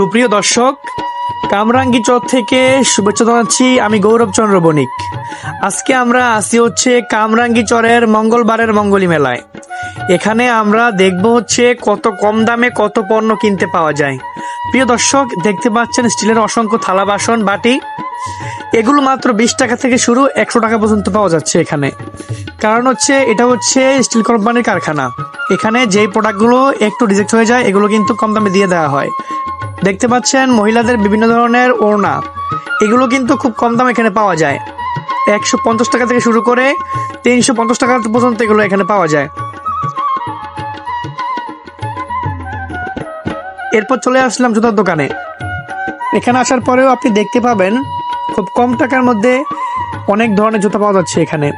সুপ্রিয় দর্শক, কামরাঙ্গী চর থেকে শুভেচ্ছা জানাচ্ছি। আমি গৌরব চন্দ্র বণিক। আজকে আমরা আসি হচ্ছে কামরাঙ্গী চরের মঙ্গলবারের মঙ্গলী মেলায়। এখানে আমরা দেখব হচ্ছে কত কম দামে কত পণ্য কিনতে পাওয়া যায়। প্রিয় দর্শক, দেখতে পাচ্ছেন স্টিলের অসংখ্য থালা বাসন বাটি, এগুলো মাত্র 20 টাকা থেকে শুরু 100 টাকা পর্যন্ত পাওয়া যাচ্ছে এখানে। কারণ হচ্ছে এটা হচ্ছে স্টিল কোম্পানির কারখানা। এখানে যেই প্রোডাক্টগুলো একটু রিজেক্ট হয়ে যায় এগুলো কিন্তু কম দামে দিয়ে দেওয়া হয়। দেখতে পাচ্ছেন মহিলাদের বিভিন্ন ধরনের ওড়না, এগুলো কিন্তু খুব কম দামে এখানে পাওয়া যায়। 150 টাকা থেকে শুরু করে 350 টাকা পর্যন্ত এগুলো এখানে পাওয়া যায়। এরপর চলে আসলাম জুতার দোকানে। এখানে আসার পরেও আপনি দেখতে পাবেন খুব কম টাকার মধ্যে অনেক ধরনের জুতা পাওয়া যাচ্ছে এখানে।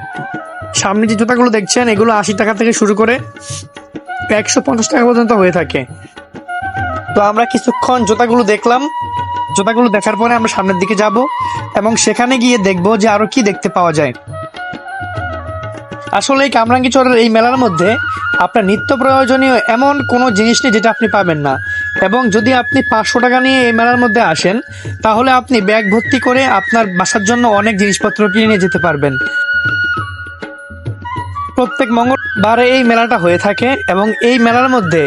সামনে যে জুতাগুলো দেখছেন এগুলো 80 টাকা থেকে শুরু করে 150 টাকা পর্যন্ত হয়ে থাকে। তো আমরা কিছুক্ষণ জুতাগুলো দেখলাম। জুতাগুলো দেখার পরে আমরা সামনের দিকে যাব এবং সেখানে গিয়ে দেখব যে আরো কি দেখতে পাওয়া যায়। আসলে এই কামরাঙ্গী চরের এই মেলার মধ্যে আপনার নিত্য প্রয়োজনীয় এমন কোনো জিনিস নেই যেটা আপনি পাবেন না। এবং যদি আপনি 500 টাকা নিয়ে এই মেলার মধ্যে আসেন তাহলে আপনি ব্যাগ ভর্তি করে আপনার বাসার জন্য অনেক জিনিসপত্র কিনে নিয়ে যেতে পারবেন। প্রত্যেক মঙ্গলবারে এই মেলাটা হয়ে থাকে এবং এই মেলার মধ্যে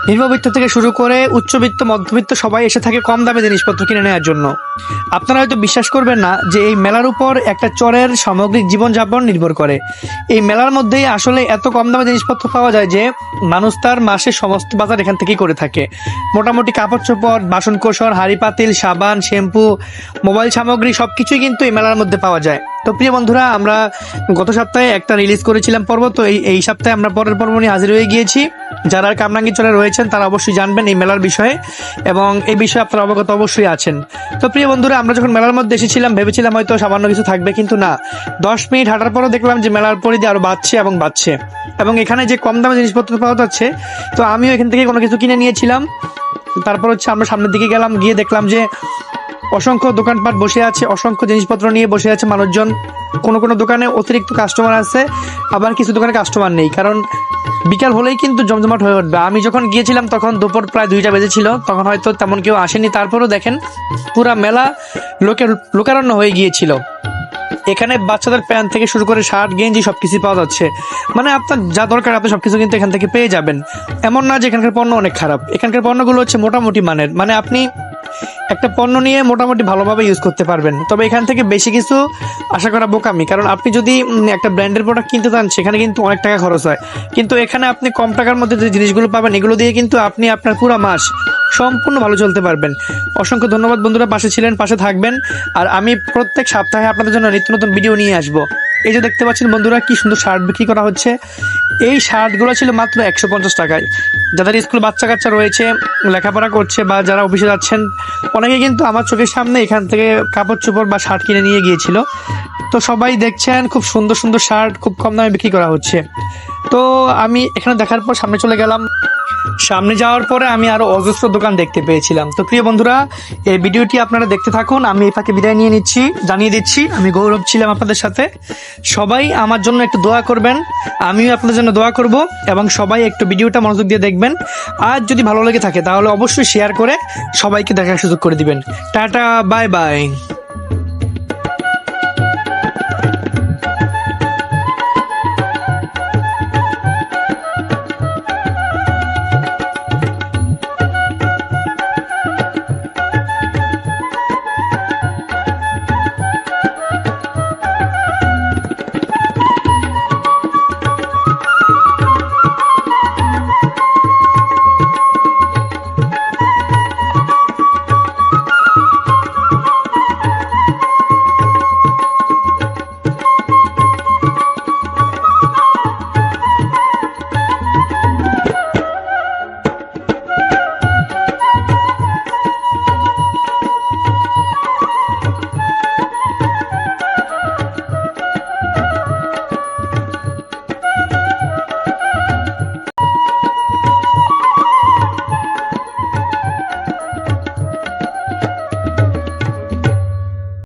নিম্নবিত্ত থেকে শুরু করে উচ্চবিত্ত মধ্যবিত্ত সবাই এসে থাকে কম দামে জিনিসপত্র কিনে নেওয়ার জন্য। আপনারা হয়তো বিশ্বাস করবেন না যে এই মেলার উপর একটা চরের সামগ্রিক জীবনযাপন নির্ভর করে। এই মেলার মধ্যেই আসলে এত কম দামে জিনিসপত্র পাওয়া যায় যে মানুষ তার মাসের সমস্ত বাজার এখান থেকেই করে থাকে। মোটামুটি কাপড় চোপড়, বাসনকোসর, হাঁড়ি পাতিল, সাবান, শ্যাম্পু, মোবাইল সামগ্রী সবকিছুই কিন্তু এই মেলার মধ্যে পাওয়া যায়। তো প্রিয় বন্ধুরা, আমরা গত সপ্তাহে একটা রিলিজ করেছিলাম পর্ব, তো এই সপ্তাহে আমরা পরের পর্ব নিয়ে হাজির হয়ে গিয়েছি। যারা কামরাঙ্গী চরে রয়েছেন তারা অবশ্যই জানবেন এই মেলার বিষয়ে এবং এই বিষয়ে আপনারা অবগত অবশ্যই আছেন। তো প্রিয় বন্ধুরা, আমরা যখন মেলার মধ্যে এসেছিলাম ভেবেছিলাম হয়তো সামান্য কিছু থাকবে, কিন্তু না। 10 মিনিট হাঁটার পরও দেখলাম যে মেলার পরিধি আরো বাড়ছে এবং এখানে যে কম দামে জিনিসপত্র পাওয়া যাচ্ছে, তো আমিও এখান থেকে কোনো কিছু কিনে নিয়েছিলাম। তারপর হচ্ছে আমরা সামনের দিকে গেলাম, গিয়ে দেখলাম যে অসংখ্য দোকানপাট বসে আছে, অসংখ্য জিনিসপত্র নিয়ে বসে আছে মানুষজন। কোনো দোকানে অতিরিক্ত কাস্টমার আছে, আবার কিছু দোকানে কাস্টমার নেই, কারণ বিকাল হলেই কিন্তু জমজমাট হয়ে উঠবে। আমি যখন গিয়েছিলাম তখন দুপুর প্রায় 2টা বেজেছিল, তখন হয়তো তেমন কেউ আসেনি। তারপরেও দেখেন পুরা মেলা লোকারণ্য হয়ে গিয়েছিল। এখানে বাচ্চাদের প্যান্ট থেকে শুরু করে শার্ট, গেঞ্জি সবকিছু পাওয়া যাচ্ছে। মানে আপনার যা দরকার আপনি সবকিছু কিন্তু এখান থেকে পেয়ে যাবেন। এমন না যে এখানকার পণ্য অনেক খারাপ। এখানকার পণ্যগুলো হচ্ছে মোটামুটি মানের, মানে আপনি একটা পণ্য নিয়ে মোটামুটি ভালোভাবে ইউজ করতে পারবেন। তবে এখান থেকে বেশি কিছু আশা করা বোকামি, কারণ আপনি যদি একটা ব্র্যান্ডের প্রোডাক্ট কিনতে চান সেখানে কিন্তু অনেক টাকা খরচ হয়। কিন্তু এখানে আপনি কম টাকার মধ্যে যে জিনিসগুলো পাবেন এগুলো দিয়ে কিন্তু আপনি আপনার পুরো মাস সম্পূর্ণ ভালো চলতে পারবেন। অসংখ্য ধন্যবাদ বন্ধুরা, পাশে ছিলেন, পাশে থাকবেন। আর আমি প্রত্যেক সপ্তাহে আপনাদের জন্য নিত্য নতুন ভিডিও নিয়ে আসবো। এই যে দেখতে পাচ্ছেন বন্ধুরা কি সুন্দর শার্ট বিক্রি করা হচ্ছে। এই শার্টগুলো ছিল মাত্র 150 টাকায়। যাদের স্কুল বাচ্চা কাচ্চা রয়েছে, লেখাপড়া করছে বা যারা অফিসে যাচ্ছেন, অনেকে কিন্তু আমার চোখের সামনে এখান থেকে কাপড় চোপড় বা শার্ট কিনে নিয়ে গিয়েছিল। তো সবাই দেখছেন খুব সুন্দর সুন্দর শার্ট খুব কম দামে বিক্রি করা হচ্ছে। তো আমি এখানে দেখার পর সামনে চলে গেলাম। সামনে যাওয়ার পরে আমি আরো অজস্র দোকান দেখতে পেয়েছিলাম। তো প্রিয় বন্ধুরা, এই ভিডিওটি আপনারা দেখতে থাকুন। আমি এই ফাঁকে বিদায় নিয়ে নিচ্ছি, জানিয়ে দিচ্ছি আমি গৌরব ছিলাম আপনাদের সাথে। সবাই আমার জন্য একটু দোয়া করবেন, আমিও আপনাদের জন্য দোয়া করব এবং সবাই একটু ভিডিওটা মনোযোগ দিয়ে দেখবেন। আর যদি ভালো লেগে থাকে তাহলে অবশ্যই শেয়ার করে সবাইকে দেখার সুযোগ করে দিবেন। Tata, bye bye.